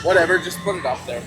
Whatever, just put it up there.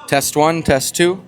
Test 1, test 2.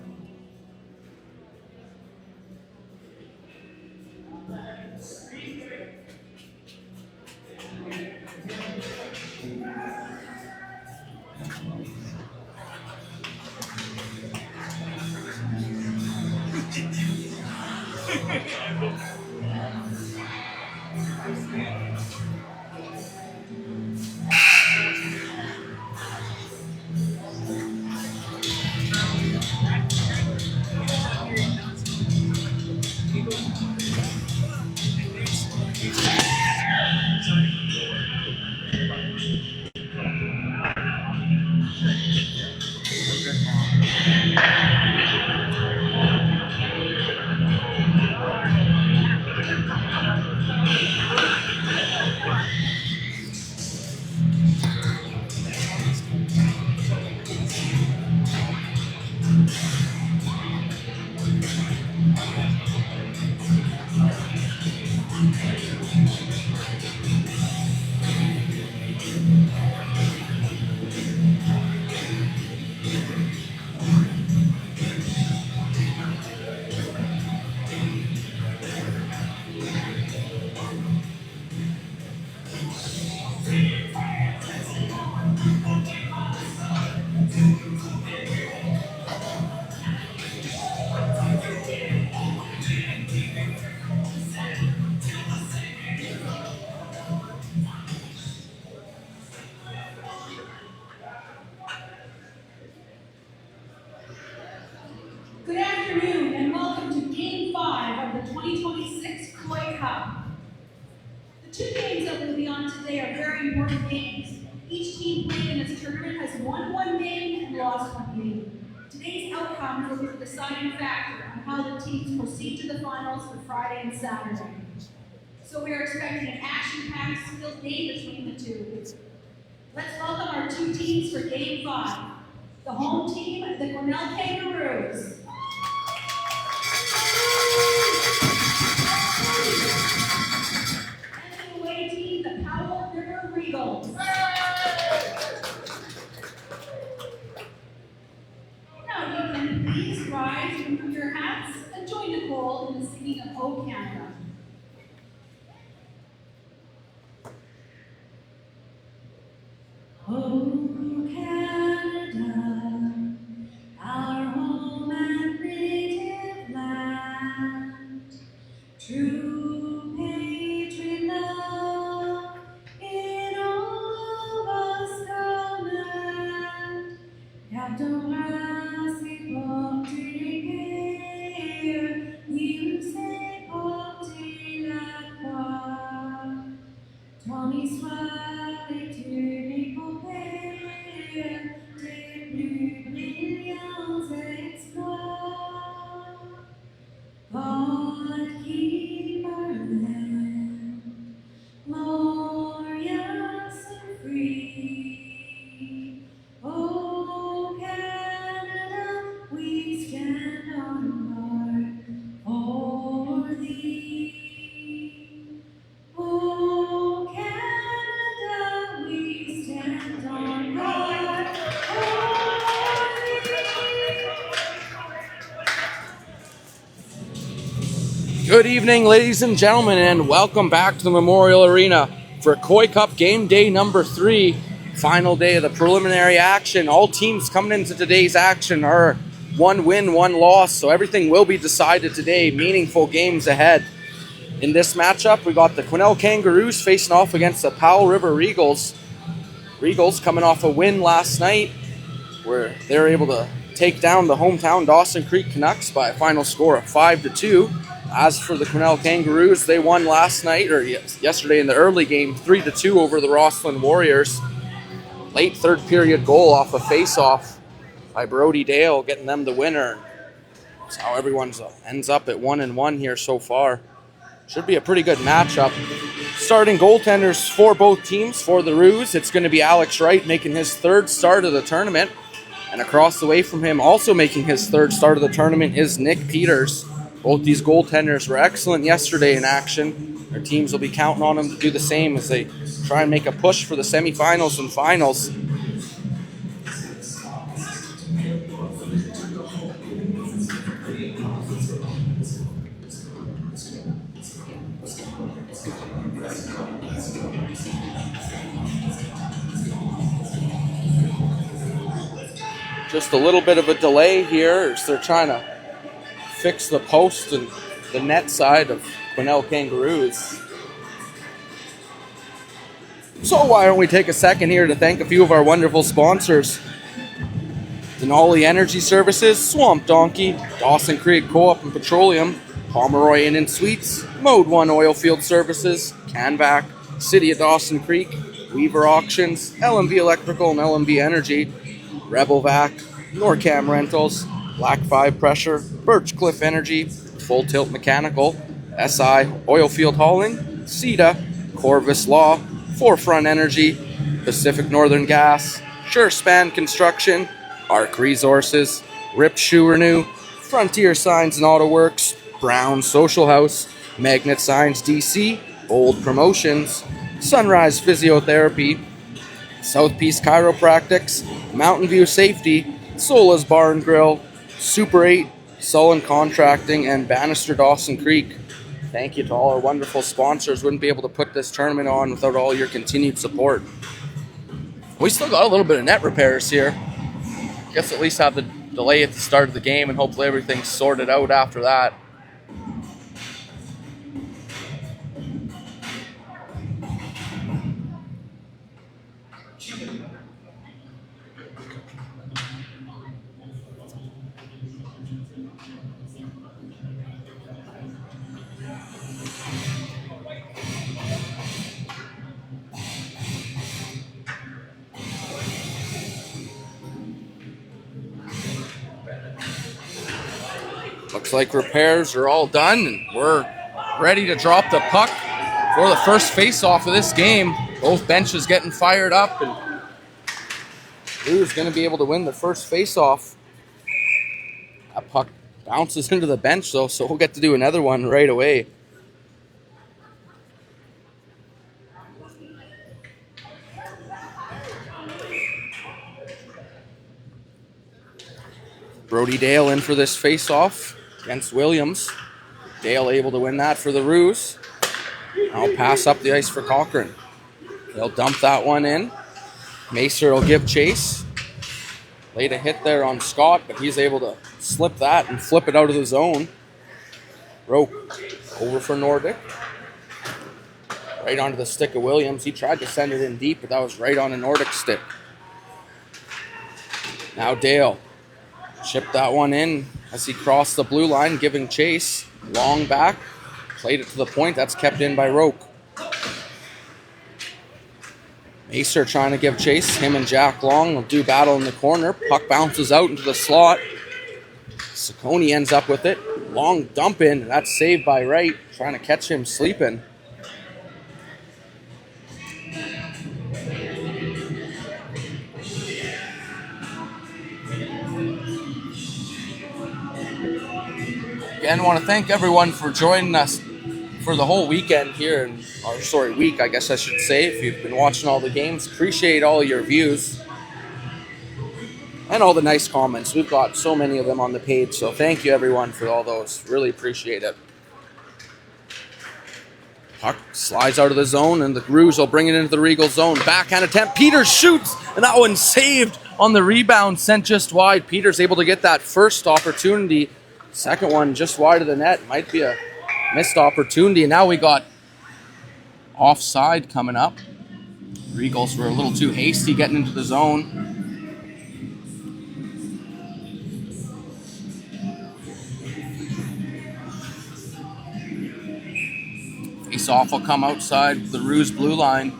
Good afternoon and welcome to Game 5 of the 2026 Koi Cup. The two games that will be on today are very important games. Each team played in this tournament has won one game and lost one game. Today's outcomes will be the deciding factor on how the teams proceed to the finals for Friday and Saturday. So we are expecting an action-packed, skilled game between the two. Let's welcome our two teams for Game 5. The home team, the Quesnel Kangaroos. And the away team, the Powell Regals. Now you can please rise from your hats and join Nicole in the singing of O Canada. Oh Canada, our home and native land, true patriot love in all of us command. Captain you say porter la croix. Tommy soirée tu n'y compères, tes plus brillants exploits. God keep our land glorious and free. Oh Canada, we stand on guard for thee. Oh Canada, we stand on guard for thee. Good evening, ladies and gentlemen, and welcome back to the Memorial Arena for Koi Cup Game Day number 3, final day of the preliminary action. All teams coming into today's action are 1 win, 1 loss, so everything will be decided today. Meaningful games ahead. In this matchup, we got the Quesnel Kangaroos facing off against the Powell River Regals. Regals coming off a win last night where they were able to take down the hometown Dawson Creek Canucks by a final score of 5-2. As for the Quesnel Kangaroos, they won last night, or yesterday in the early game, 3-2 over the Rosslyn Warriors. Late third period goal off a face-off by Brody Dale, getting them the winner. That's how everyone ends up at 1-1 here so far. Should be a pretty good matchup. Starting goaltenders for both teams. For the Roos, it's going to be Alex Wright making his 3rd start of the tournament. And across the way from him, also making his 3rd start of the tournament, is Nick Peters. Both these goaltenders were excellent yesterday in action. Their teams will be counting on them to do the same as they try and make a push for the semifinals and finals. Just a little bit of a delay here as they're trying to fix the post and the net side of Quesnel Kangaroos. So why don't we take a second here to thank a few of our wonderful sponsors. Denali Energy Services, Swamp Donkey, Dawson Creek Co-op and Petroleum, Pomeroy Inn and Suites, Mode 1 Oilfield Services, Canvac, City of Dawson Creek, Weaver Auctions, LMV Electrical and LMV Energy, Rebelvac, Norcam Rentals, Black 5 Pressure, Birchcliff Energy, Full Tilt Mechanical, SI Oilfield Hauling, CETA, Corvus Law, Forefront Energy, Pacific Northern Gas, SureSpan Construction, Arc Resources, Rip Shoe Renew, Frontier Signs and Auto Works, Brown Social House, Magnet Signs DC, Bold Promotions, Sunrise Physiotherapy, South Peace Chiropractics, Mountain View Safety, Sola's Bar and Grill, Super 8, Sullen Contracting, and Bannister Dawson Creek. Thank you to all our wonderful sponsors. Wouldn't be able to put this tournament on without all your continued support. We still got a little bit of net repairs here. Guess at least have the delay at the start of the game and hopefully everything's sorted out after that. Looks like repairs are all done and we're ready to drop the puck for the first face-off of this game. Both benches getting fired up and who's going to be able to win the first face-off. That puck bounces into the bench though, so we'll get to do another one right away. Brody Dale in for this face-off against Williams. Dale able to win that for the Roos. Now pass up the ice for Cochran. They'll dump that one in. Macer will give chase. Laid a hit there on Scott, but he's able to slip that and flip it out of the zone. Rope over for Nordic. Right onto the stick of Williams. He tried to send it in deep, but that was right on a Nordic stick. Now Dale. Chipped that one in as he crossed the blue line, giving chase. Long back. Played it to the point. That's kept in by Roke. Macer trying to give chase. Him and Jack Long will do battle in the corner. Puck bounces out into the slot. Saccone ends up with it. Long dump in. That's saved by Wright. Trying to catch him sleeping. Again, I want to thank everyone for joining us for the whole weekend here, week, I guess I should say, if you've been watching all the games. Appreciate all your views and all the nice comments. We've got so many of them on the page, so thank you everyone for all those. Really appreciate it. Puck slides out of the zone, and the Roos will bring it into the Regal zone. Backhand attempt. Peters shoots, and that one's saved on the rebound, sent just wide. Peters able to get that first opportunity. Second one just wide of the net. Might be a missed opportunity. And now we got offside coming up. Regals were a little too hasty getting into the zone. Face-off will come outside the Roos blue line.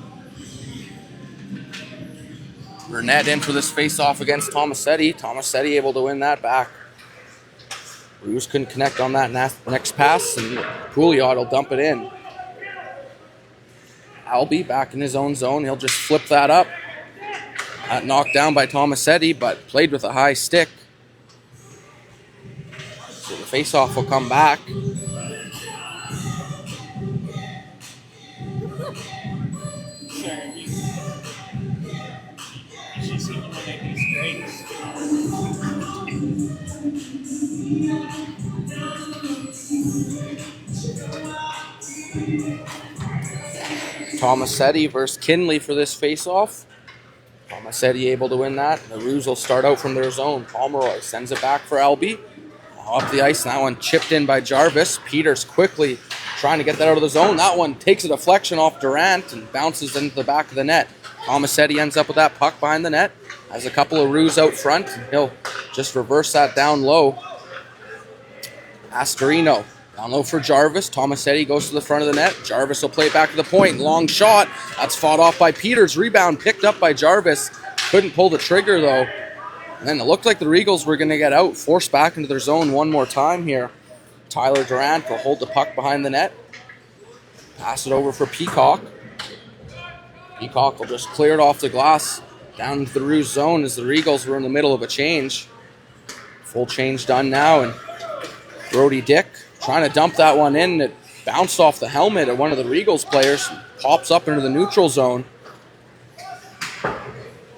Burnett in for this face-off against Tomasetti. Tomasetti able to win that back. Roos couldn't connect on that next pass, and Pouliot will dump it in. Albie back in his own zone. He'll just flip that up. Knocked down by Tomasetti, but played with a high stick. So the Face-off will come back. Tomasetti versus Kinley for this face-off. Tomasetti able to win that. The Roos will start out from their zone. Pomeroy sends it back for Albie. Off the ice, and that one chipped in by Jarvis. Peters quickly trying to get that out of the zone. That one takes a deflection off Durant and bounces into the back of the net. Tomasetti ends up with that puck behind the net. Has a couple of Roos out front. He'll just reverse that down low. Astorino down low for Jarvis. Tomasetti goes to the front of the net. Jarvis will play it back to the point. Long shot. That's fought off by Peters. Rebound picked up by Jarvis. Couldn't pull the trigger though. And then it looked like the Regals were going to get out. Forced back into their zone one more time here. Tyler Durant will hold the puck behind the net. Pass it over for Peacock. Peacock will just clear it off the glass down into the Roos zone as the Regals were in the middle of a change. Full change done now, and Brody Dick trying to dump that one in. It bounced off the helmet of one of the Regals players. Pops up into the neutral zone.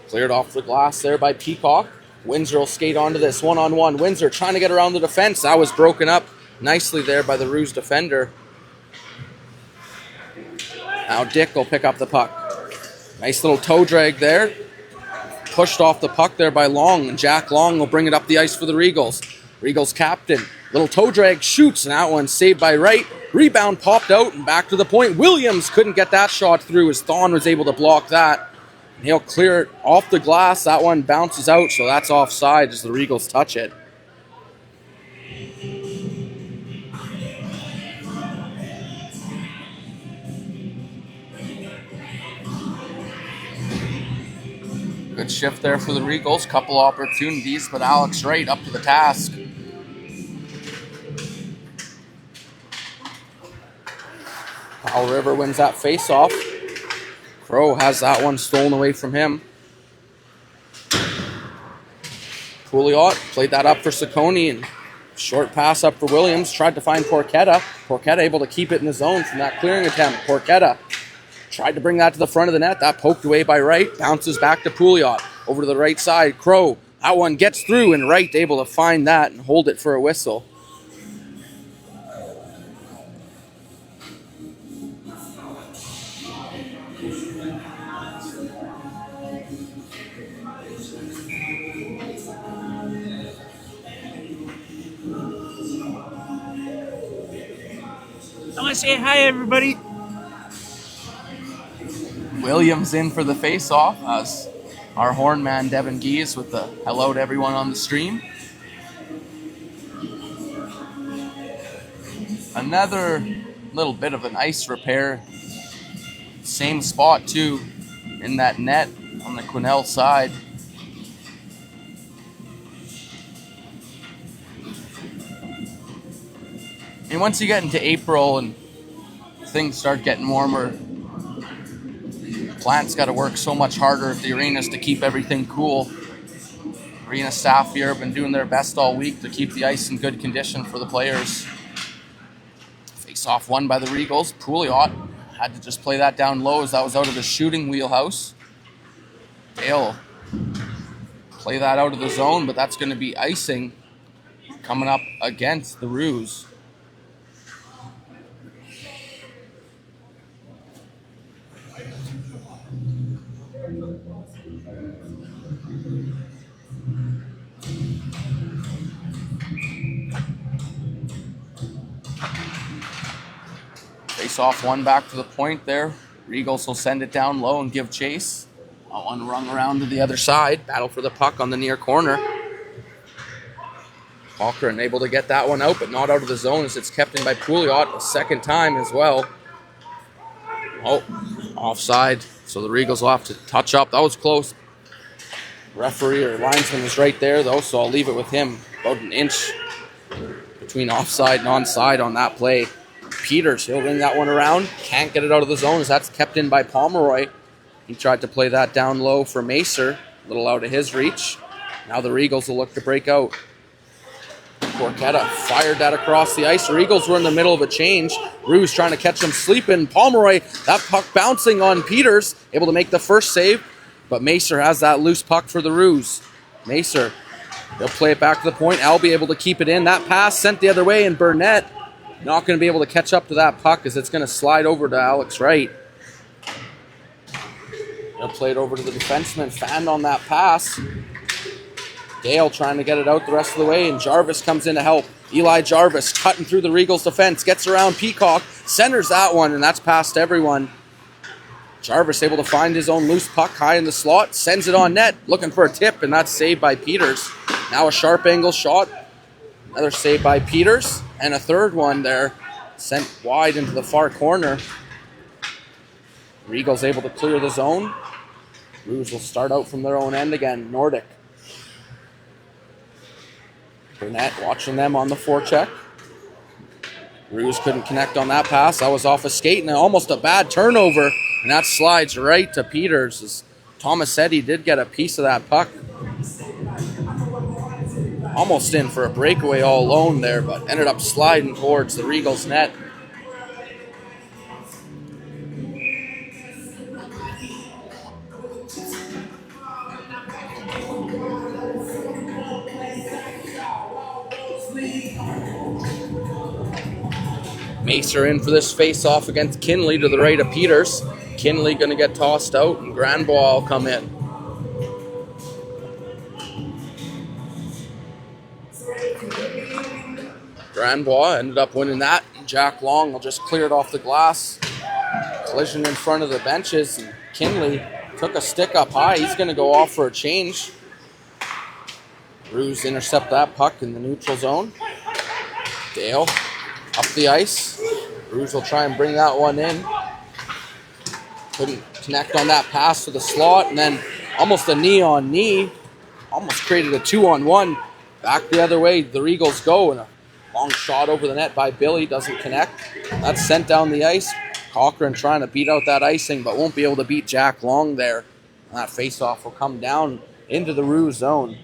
Cleared off the glass there by Peacock. Windsor will skate onto this one-on-one. Windsor trying to get around the defense. That was broken up nicely there by the Roos defender. Now Dick will pick up the puck. Nice little toe drag there. Pushed off the puck there by Long, and Jack Long will bring it up the ice for the Regals. Regals captain. Little toe drag shoots, and that one saved by Wright. Rebound popped out and back to the point. Williams couldn't get that shot through as Thon was able to block that. And he'll clear it off the glass. That one bounces out, so that's offside as the Regals touch it. Good shift there for the Regals. Couple opportunities, but Alex Wright up to the task. Powell River wins that face-off. Crow has that one stolen away from him. Pouliot played that up for Saccone, and short pass up for Williams. Tried to find Porchetta. Porchetta able to keep it in the zone from that clearing attempt. Porchetta tried to bring that to the front of the net. That poked away by Wright. Bounces back to Pouliot. Over to the right side. Crow. That one gets through, and Wright able to find that and hold it for a whistle. I want to say hi, everybody. Williams in for the face-off as our horn man Devin Geese with the hello to everyone on the stream. Another little bit of an ice repair. Same spot too in that net on the Quesnel side. And once you get into April and things start getting warmer, plant's got to work so much harder at the arenas to keep everything cool. Arena staff here have been doing their best all week to keep the ice in good condition for the players. Face-off won by the Regals. Pouliot had to just play that down low as that was out of his shooting wheelhouse. Dale play that out of the zone, but that's going to be icing coming up against the Roos. Face-off one back to the point there. Regals will send it down low and give chase. That one rung around to the other side. Battle for the puck on the near corner. Cochran able to get that one out, but not out of the zone as it's kept in by Pouliot a second time as well. Oh, offside. So the Regals will have to touch up. That was close. Referee or linesman is right there though, so I'll leave it with him. About an inch between offside and onside on that play. Peters, he'll ring that one around. Can't get it out of the zone as that's kept in by Pomeroy. He tried to play that down low for Macer. A little out of his reach. Now the Regals will look to break out. Porchetta fired that across the ice. The Eagles were in the middle of a change. Ruse trying to catch them sleeping. Pomeroy, that puck bouncing on Peters, able to make the first save. But Macer has that loose puck for the Ruse. Macer, he'll play it back to the point. Albie able to keep it in. That pass sent the other way, and Burnett not going to be able to catch up to that puck as it's going to slide over to Alex Wright. He'll play it over to the defenseman. Fanned on that pass. Dale trying to get it out the rest of the way, and Jarvis comes in to help. Eli Jarvis cutting through the Regals defense, gets around Peacock, centers that one, and that's past everyone. Jarvis able to find his own loose puck high in the slot, sends it on net, looking for a tip, and that's saved by Peters. Now a sharp angle shot. Another save by Peters, and a third one there, sent wide into the far corner. Regals able to clear the zone. Ruse will start out from their own end again. Nordic. Burnett watching them on the forecheck. Ruse couldn't connect on that pass. That was off a skate and almost a bad turnover. And that slides right to Peters. As Thomas said, he did get a piece of that puck. Almost in for a breakaway all alone there, but ended up sliding towards the Regals net. Macer in for this face-off against Kinley to the right of Peters. Kinley going to get tossed out, and Granbois will come in. Granbois ended up winning that. Jack Long will just clear it off the glass. Collision in front of the benches, and Kinley took a stick up high. He's going to go off for a change. Ruse intercept that puck in the neutral zone. Dale up the ice. Ruse will try and bring that one in. Couldn't connect on that pass to the slot, and then almost a knee-on-knee. Almost created a 2-on-1. Back the other way, the Regals go, and a long shot over the net by Billy doesn't connect. That's sent down the ice. Cochran trying to beat out that icing, but won't be able to beat Jack Long there. And that face-off will come down into the Ruse zone.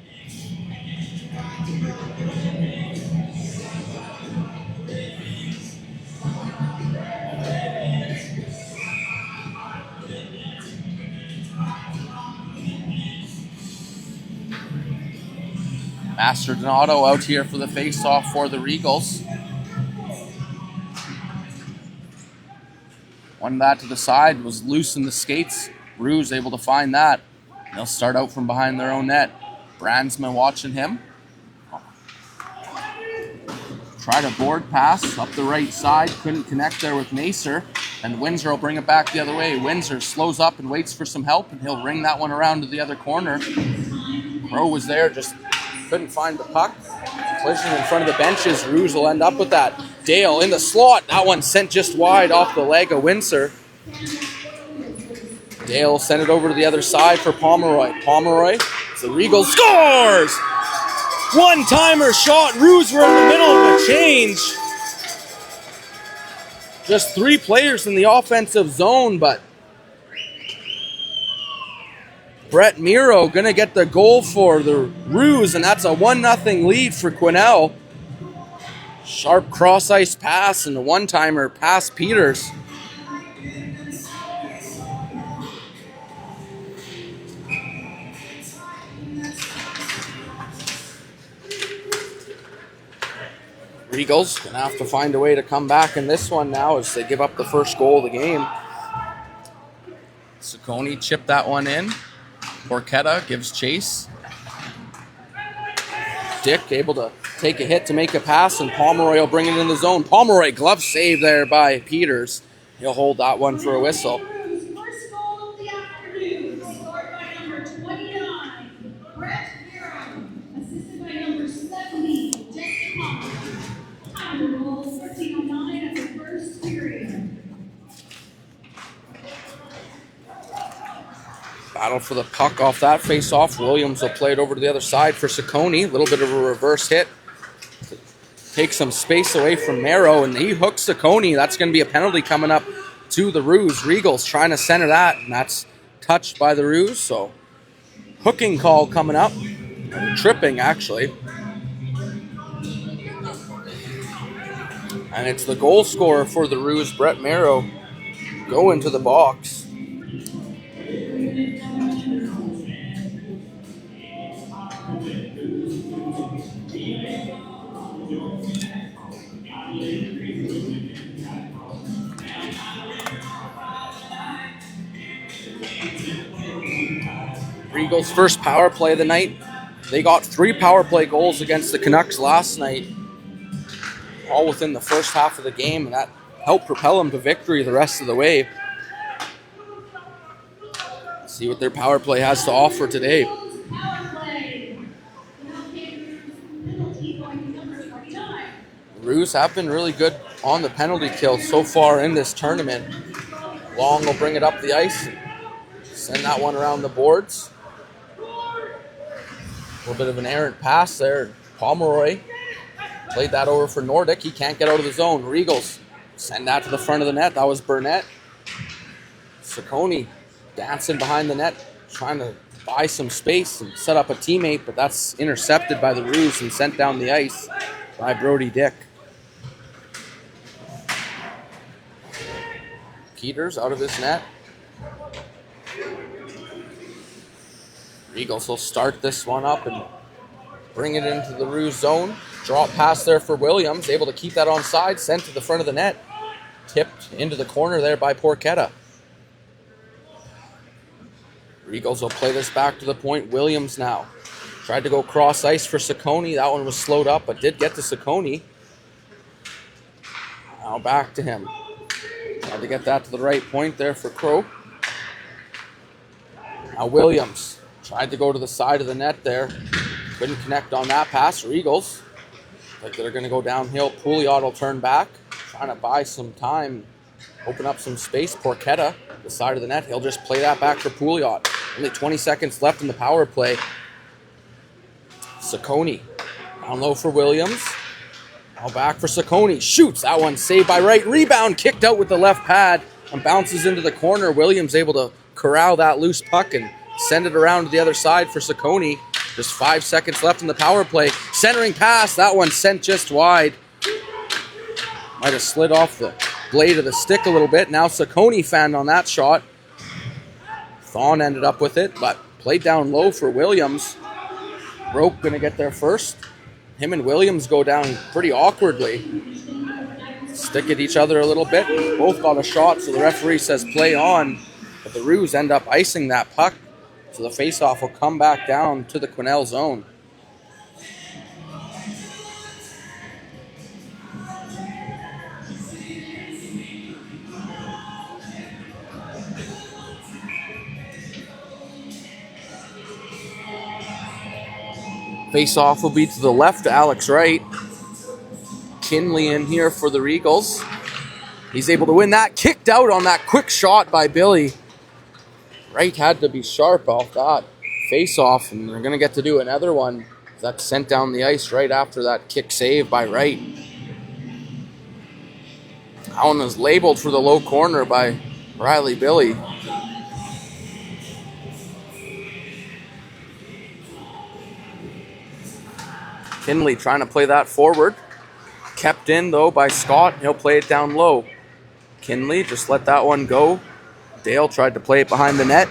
Master Donato out here for the face-off for the Regals. One that to the side was loose in the skates. Ruse able to find that. They'll start out from behind their own net. Brandsman watching him. Try to board pass up the right side. Couldn't connect there with Macer. And Windsor will bring it back the other way. Windsor slows up and waits for some help, and he'll ring that one around to the other corner. Crow was there, just couldn't find the puck. Collision in front of the benches. Ruse will end up with that. Dale in the slot. That one sent just wide off the leg of Windsor. Dale sent it over to the other side for Pomeroy. Pomeroy, the Regals scores! One-timer shot. Ruse were in the middle of a change. Just three players in the offensive zone, but Brett Miro going to get the goal for the Ruse, and that's a 1-0 lead for Quesnel. Sharp cross-ice pass and the one-timer past Peters. Regals going to have to find a way to come back in this one now as they give up the first goal of the game. Ciccone chipped that one in. Porchetta gives chase. Dick able to take a hit to make a pass, and Pomeroy will bring it in the zone. Pomeroy, glove save there by Peters. He'll hold that one for a whistle. First goal of the afternoon, scored by number 29, Brett Miro, assisted by number 70, Jesse Palmer. Time goal 13:09 of the first period. Battle for the puck off that face-off. Williams will play it over to the other side for Ciccone. A little bit of a reverse hit. Take some space away from Mero, and he hooks Ciccone. That's going to be a penalty coming up to the Ruse. Regals trying to center that, and that's touched by the Ruse. So, hooking call coming up. Tripping, actually. And it's the goal scorer for the Roos, Brett Merrow, go into the box. Eagles' first power play of the night. They got 3 power play goals against the Canucks last night, all within the first half of the game, and that helped propel them to victory the rest of the way. See what their power play has to offer today. The Roos have been really good on the penalty kill so far in this tournament. Long will bring it up the ice, send that one around the boards. A little bit of an errant pass there. Pomeroy played that over for Nordic. He can't get out of the zone. Regals send that to the front of the net. That was Burnett. Ciccone dancing behind the net, trying to buy some space and set up a teammate, but that's intercepted by the Roos and sent down the ice by Brody Dick. Peters out of his net. Regals will start this one up and bring it into the Roos zone. Drop pass there for Williams, able to keep that onside, sent to the front of the net. Tipped into the corner there by Porchetta. Regals will play this back to the point. Williams now tried to go cross ice for Ciccone. That one was slowed up, but did get to Ciccone. Now back to him. Tried to get that to the right point there for Crow. Now Williams tried to go to the side of the net there. Couldn't connect on that pass. Regals, like they're going to go downhill. Pouliot will turn back. Trying to buy some time, open up some space. Porchetta, the side of the net. He'll just play that back for Pouliot. Only 20 seconds left in the power play. Ciccone down low for Williams. Now back for Ciccone. Shoots. That one saved by Wright. Rebound kicked out with the left pad and bounces into the corner. Williams able to corral that loose puck and send it around to the other side for Ciccone. Just 5 seconds left in the power play. Centering pass. That one sent just wide. Might have slid off the blade of the stick a little bit. Now Ciccone fanned on that shot. Thon ended up with it, but played down low for Williams. Rope going to get there first. Him and Williams go down pretty awkwardly. Stick at each other a little bit. Both got a shot, so the referee says play on. But the Roos end up icing that puck. So the faceoff will come back down to the Quesnel zone. Face-off will be to the left, Alex Wright. Kinley in here for the Regals. He's able to win that. Kicked out on that quick shot by Billy. Wright had to be sharp off that face-off, and they're going to get to do another one. That's sent down the ice right after that kick save by Wright. That one was labeled for the low corner by Riley Billy. Kinley trying to play that forward. Kept in, though, by Scott. He'll play it down low. Kinley just let that one go. Dale tried to play it behind the net.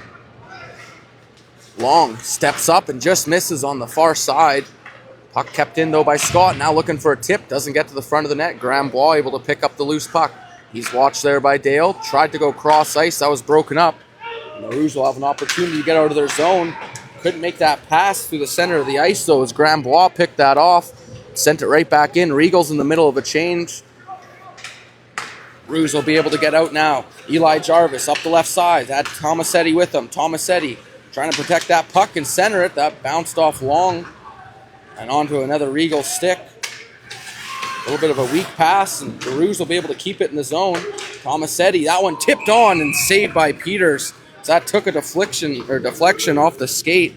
Long steps up and just misses on the far side. Puck kept in, though, by Scott. Now looking for a tip. Doesn't get to the front of the net. Graham Bois able to pick up the loose puck. He's watched there by Dale. Tried to go cross ice. That was broken up. And the Rouge will have an opportunity to get out of their zone. Couldn't make that pass through the center of the ice, though, as Graham Bois picked that off. Sent it right back in. Regals in the middle of a change. Rouge will be able to get out now. Eli Jarvis up the left side. Had Tomasetti with him. Tomasetti trying to protect that puck and center it. That bounced off Long and onto another Regal stick. A little bit of a weak pass, and the Rouge will be able to keep it in the zone. Tomasetti, that one tipped on and saved by Peters. So that took a deflection off the skate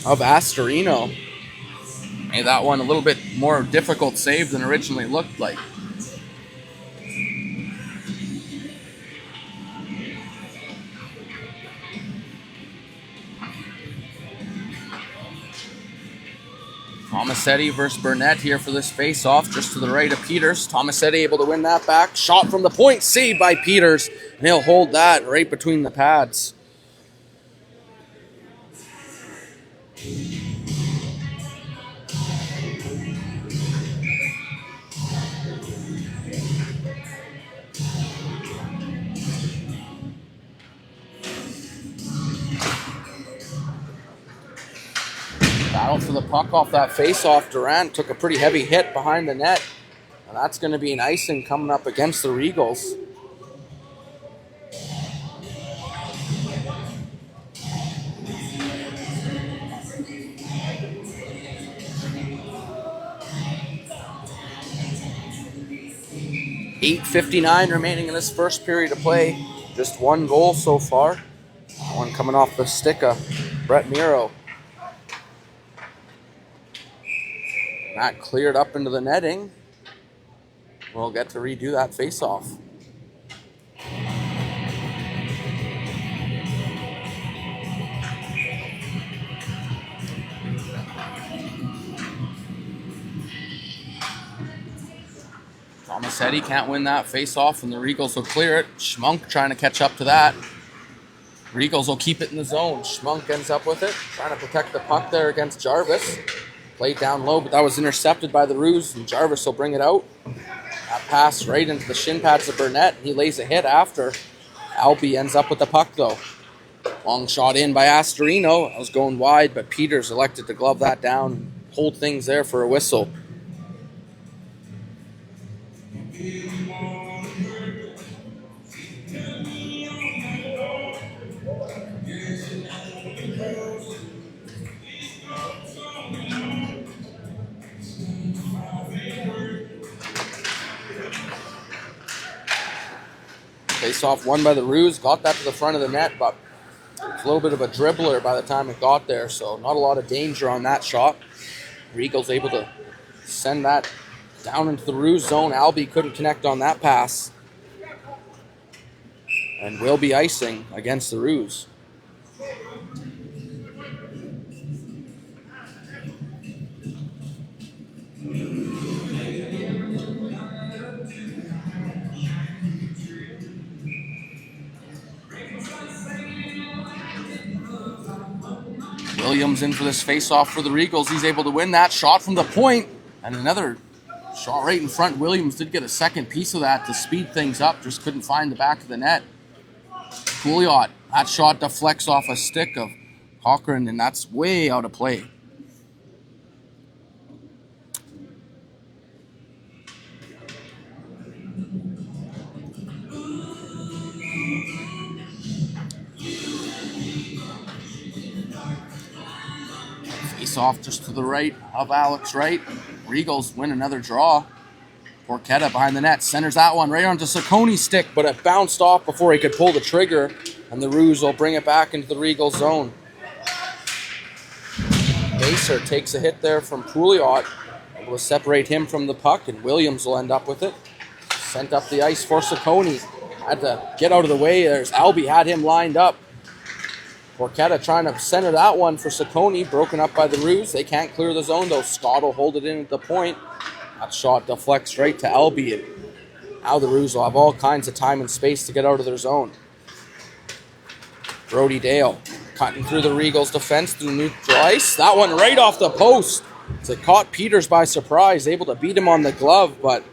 of Astorino. Made that one a little bit more difficult save than originally looked like. Tomasetti versus Burnett here for this face-off, just to the right of Peters. Tomasetti able to win that back. Shot from the point, saved by Peters. And he'll hold that right between the pads. Battle for the puck off that face-off. Durant took a pretty heavy hit behind the net. And that's going to be an icing coming up against the Regals. .8:59 remaining in this first period of play. Just one goal so far. One coming off the stick of Brett Miro. That cleared up into the netting. We'll get to redo that face-off. Tomasetti can't win that face-off, and the Regals will clear it. Schmunk trying to catch up to that. Regals will keep it in the zone. Schmunk ends up with it, trying to protect the puck there against Jarvis. Played down low, but that was intercepted by the Roos, and Jarvis will bring it out. That pass right into the shin pads of Burnett. He lays a hit after. Albie ends up with the puck, though. Long shot in by Astorino. That was going wide, but Peters elected to glove that down and hold things there for a whistle. Face-off won by the Roos. Got that to the front of the net, but it's a little bit of a dribbler by the time it got there, so not a lot of danger on that shot. Regals able to send that down into the Roos zone. Albie couldn't connect on that pass. And will be icing against the Roos. Williams in for this face-off for the Regals. He's able to win that shot from the point. And another shot right in front. Williams did get a second piece of that to speed things up. Just couldn't find the back of the net. Pouliot. That shot deflects off a stick of Cochran, and that's way out of play. Face off just to the right of Alex Wright. Regals win another draw. Porchetta behind the net centers that one right onto Sacconi's stick, but it bounced off before he could pull the trigger, and the Roos will bring it back into the Regal zone. Baser takes a hit there from Pouliot, able to separate him from the puck, and Williams will end up with it. Sent up the ice for Sacconi. Had to get out of the way. There's Albie, had him lined up. Porchetta trying to center that one for Sacconi, broken up by the Roos. They can't clear the zone, though. Scott will hold it in at the point. That shot deflects straight to Albie. Now the Roos will have all kinds of time and space to get out of their zone. Brody Dale cutting through the Regals' defense through neutral ice. That one right off the post. It caught Peters by surprise, able to beat him on the glove, but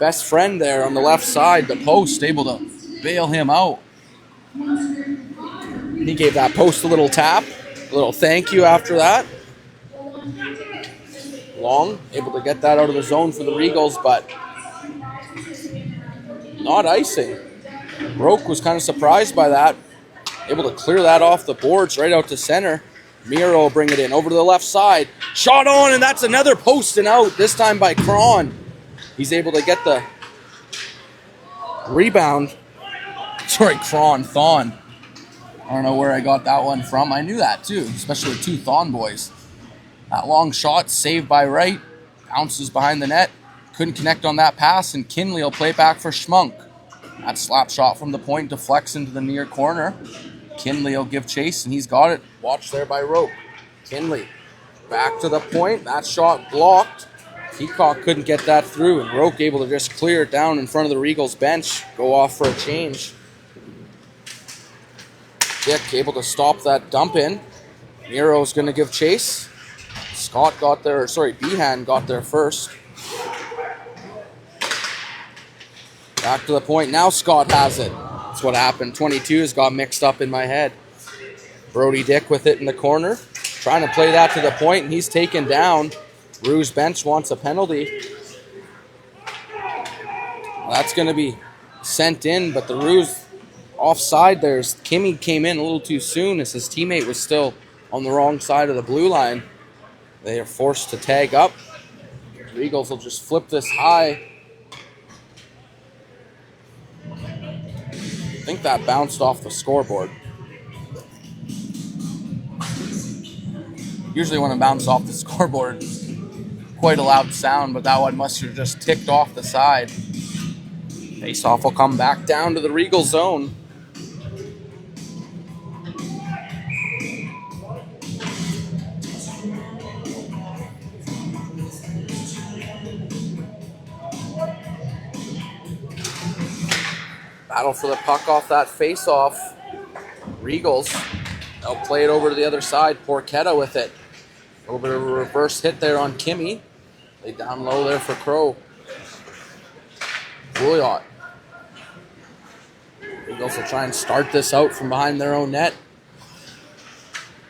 best friend there on the left side, the post, able to bail him out. He gave that post a little tap, a little thank you after that. Long, able to get that out of the zone for the Regals, but not icing. Roque was kind of surprised by that. Able to clear that off the boards right out to center. Miro will bring it in over to the left side. Shot on, and that's another post and out, this time by Cron. He's able to get the rebound. Sorry, Thon. I don't know where I got that one from. I knew that too, especially with two Thon boys. That long shot saved by Wright. Bounces behind the net. Couldn't connect on that pass, and Kinley will play back for Schmunk. That slap shot from the point deflects into the near corner. Kinley will give chase, and he's got it. Watched there by Rope. Kinley Back to the point. That shot blocked. Peacock couldn't get that through, and Roque able to just clear it down in front of the Regals bench. Go off for a change. Dick able to stop that dump in. Nero's going to give chase. Scott got there, Behan got there first. Back to the point. Now Scott has it. That's what happened. 22's got mixed up in my head. Brody Dick with it in the corner. Trying to play that to the point, and he's taken down. Ruse bench wants a penalty. Well, that's going to be sent in, but the Ruse offside there. Kimmy came in a little too soon as his teammate was still on the wrong side of the blue line. They are forced to tag up. The Eagles will just flip this high. I think that bounced off the scoreboard. Usually when it bounces off the scoreboard, quite a loud sound, but that one must have just ticked off the side. Face-off will come back down to the Regal zone. Battle for the puck off that face-off. Regals, they'll play it over to the other side. Porchetta with it. A little bit of a reverse hit there on Kimmy. Lay down low there for Crow. Pouliot. Regals will try and start this out from behind their own net.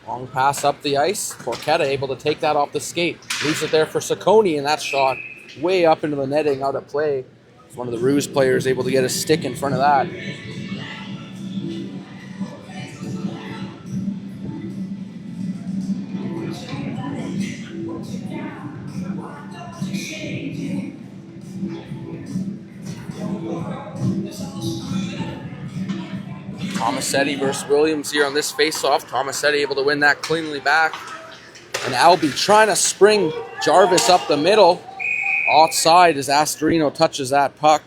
Long pass up the ice. Porchetta able to take that off the skate. Leaves it there for Saccone, and that shot way up into the netting, out of play. One of the Ruse players able to get a stick in front of that. Tomasetti versus Williams here on this face-off. Tomasetti able to win that cleanly back. And Albie trying to spring Jarvis up the middle. Outside as Astorino touches that puck.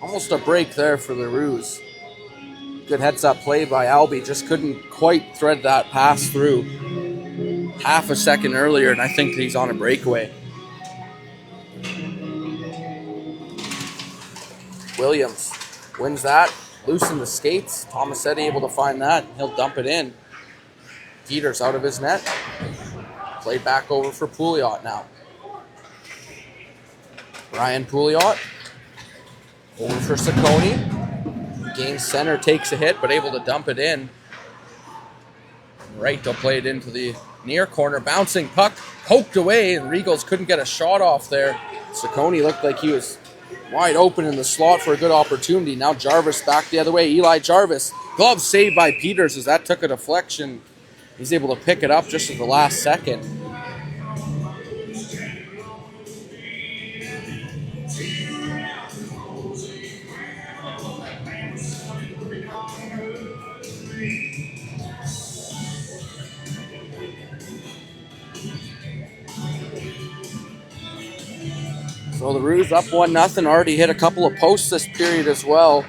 Almost a break there for the Ruse. Good heads-up play by Albie. Just couldn't quite thread that pass through. Half a second earlier, and I think he's on a breakaway. Williams wins that. Loosen the skates. Tomasetti able to find that. He'll dump it in. Peters out of his net. Played back over for Pouliot now. Ryan Pouliot. Over for Saccone. Gains center, takes a hit, but able to dump it in. Right, they'll play it into the near corner. Bouncing puck, poked away, and Regals couldn't get a shot off there. Saccone looked like he was wide open in the slot for a good opportunity. Now Jarvis back the other way. Eli Jarvis. Glove saved by Peters as that took a deflection. He's able to pick it up just at the last second. So the Ruse up 1-0, already hit a couple of posts this period as well.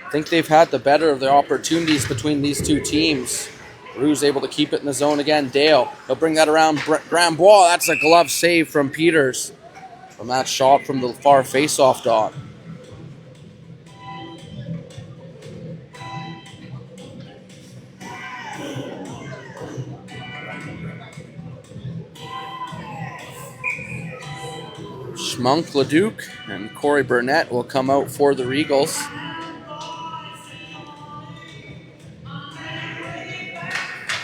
I think they've had the better of the opportunities between these two teams. Ruse able to keep it in the zone again. Dale, he'll bring that around Grambois. That's a glove save from Peters from that shot from the far face-off dot. Schmunk, Leduc, and Corey Burnett will come out for the Regals.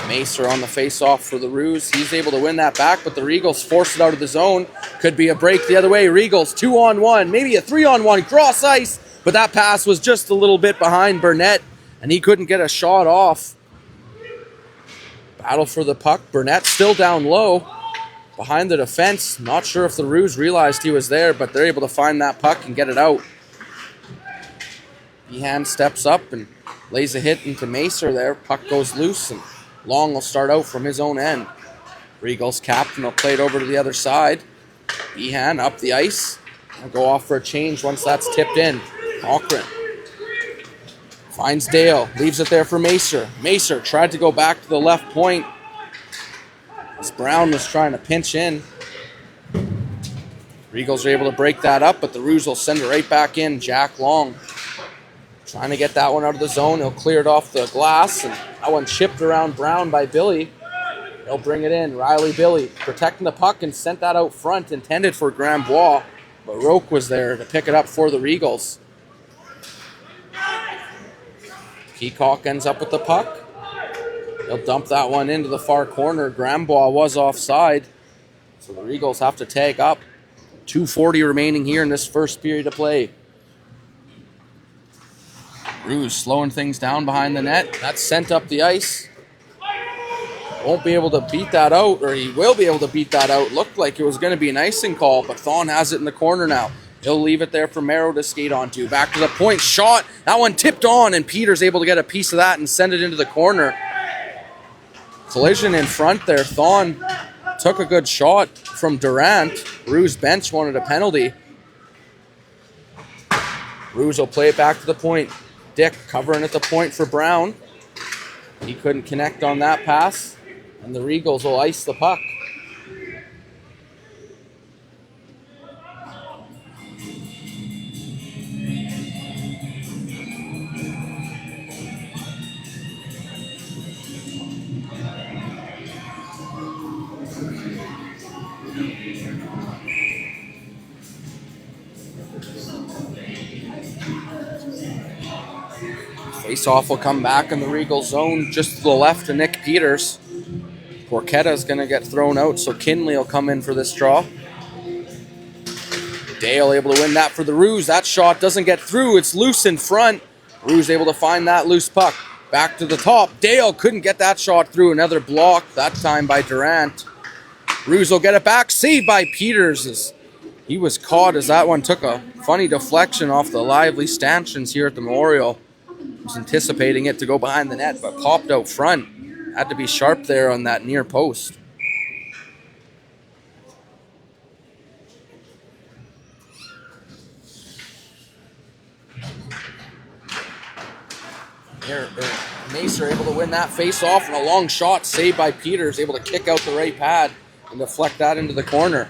Macer on the face-off for the Ruse. He's able to win that back, but the Regals force it out of the zone. Could be a break the other way. Regals 2-on-1, maybe a 3-on-1, cross ice, but that pass was just a little bit behind Burnett, and he couldn't get a shot off. Battle for the puck. Burnett still down low behind the defense. Not sure if the Ruse realized he was there, but they're able to find that puck and get it out. Behan steps up and lays a hit into Macer there. Puck goes loose, and Long will start out from his own end. Regals captain will play it over to the other side. Behan up the ice. I'll go off for a change once that's tipped in. Cochran finds Dale. Leaves it there for Macer. Macer tried to go back to the left point. as Brown was trying to pinch in. Regals are able to break that up, but the Roos will send it right back in. Jack Long trying to get that one out of the zone. He'll clear it off the glass, and that one chipped around Brown by Billy. He'll bring it in. Riley Billy protecting the puck and sent that out front, intended for Grambois, but Roque was there to pick it up for the Regals. Peacock ends up with the puck. He'll dump that one into the far corner. Grambois was offside, so the Regals have to tag up. 2:40 remaining here in this first period of play. Roos slowing things down behind the net. That's sent up the ice. Won't be able to beat that out, or he will be able to beat that out. Looked like it was going to be an icing call, but Thon has it in the corner now. He'll leave it there for Merrow to skate onto. Back to the point, shot. That one tipped on, and Peter's able to get a piece of that and send it into the corner. Collision in front there. Thon took a good shot from Durant. Roos bench wanted a penalty. Roos will play it back to the point. Dick covering at the point for Brown. He couldn't connect on that pass, and the Regals will ice the puck. Face-off will come back in the Regal zone just to the left of Nick Peters. Porchetta's going to get thrown out, so Kinley will come in for this draw. Dale able to win that for the Roos. That shot doesn't get through. It's loose in front. Roos able to find that loose puck. Back to the top. Dale couldn't get that shot through. Another block, that time by Durant. Roos will get it back. Saved by Peters as he was caught as that one took a funny deflection off the lively stanchions here at the Memorial. Was anticipating it to go behind the net, but popped out front. Had to be sharp there on that near post. Here, Macer able to win that face-off, and a long shot saved by Peters, able to kick out the right pad and deflect that into the corner.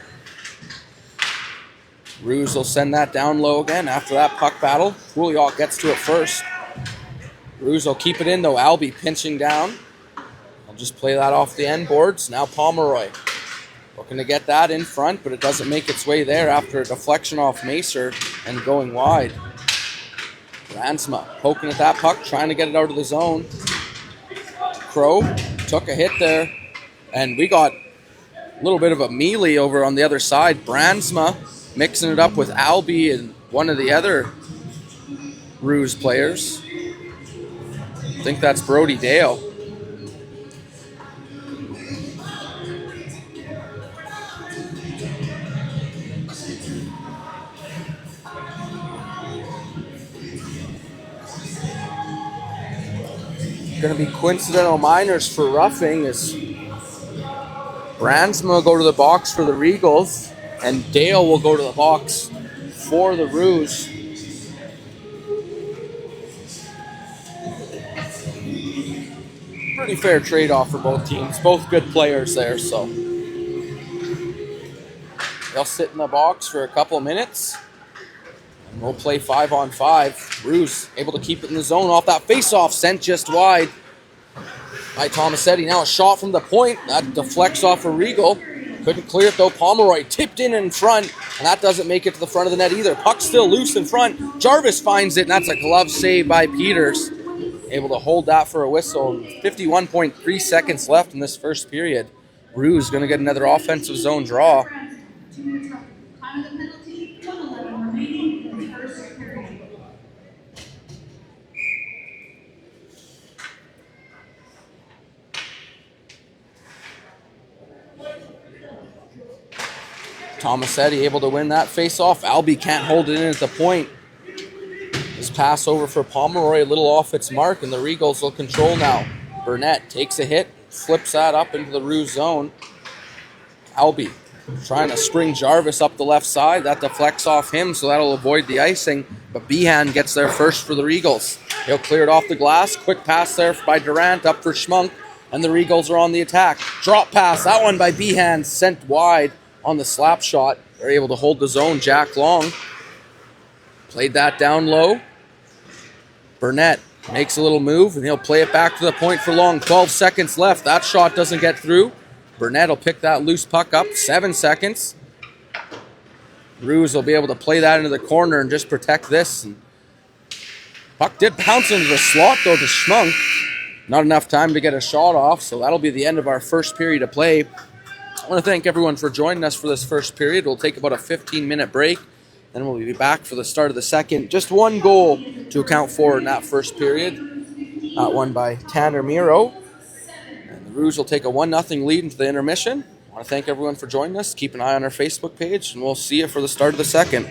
Roos will send that down low again after that puck battle. Pouliot gets to it first. Roos will keep it in though. Albie pinching down. I'll just play that off the end boards. Now Pomeroy looking to get that in front, but it doesn't make its way there after a deflection off Macer and going wide. Ransma poking at that puck, trying to get it out of the zone. Crow took a hit there, and we got a little bit of a melee over on the other side. Brandsma mixing it up with Albie and one of the other Roos players. I think that's Brody Dale. Going to be coincidental minors for roughing as Brandsma will go to the box for the Regals and Dale will go to the box for the Roos. Pretty fair trade-off for both teams. Both good players there, so they'll sit in the box for a couple of minutes. And we'll play 5-on-5. Roos able to keep it in the zone off that face-off, sent just wide by Tomasetti. Now a shot from the point. That deflects off a Regal. Couldn't clear it though. Pomeroy tipped in front, and that doesn't make it to the front of the net either. Puck still loose in front. Jarvis finds it, and that's a glove save by Peters. Able to hold that for a whistle. 51.3 seconds left in this first period. Roos going to get another offensive zone draw. Tomasetti able to win that face-off. Albie can't hold it in at the point. This pass over for Pomeroy, a little off its mark, and the Regals will control now. Burnett takes a hit, flips that up into the Roos zone. Albie trying to spring Jarvis up the left side. That deflects off him, so that'll avoid the icing. But Behan gets there first for the Regals. He'll clear it off the glass. Quick pass there by Durant up for Schmunk. And the Eagles are on the attack. Drop pass, that one by Behan, sent wide on the slap shot. They're able to hold the zone. Jack Long played that down low. Burnett makes a little move, and he'll play it back to the point for Long. 12 seconds left. That shot doesn't get through. Burnett will pick that loose puck up. 7 seconds. Ruse will be able to play that into the corner and just protect this. And puck did bounce into the slot, though, to Schmunk. Not enough time to get a shot off, so that'll be the end of our first period of play. I want to thank everyone for joining us for this first period. We'll take about a 15-minute break, then we'll be back for the start of the second. Just one goal to account for in that first period. That one by Tanner Miro. And the Rouge will take a 1-0 lead into the intermission. I want to thank everyone for joining us. Keep an eye on our Facebook page, and we'll see you for the start of the second.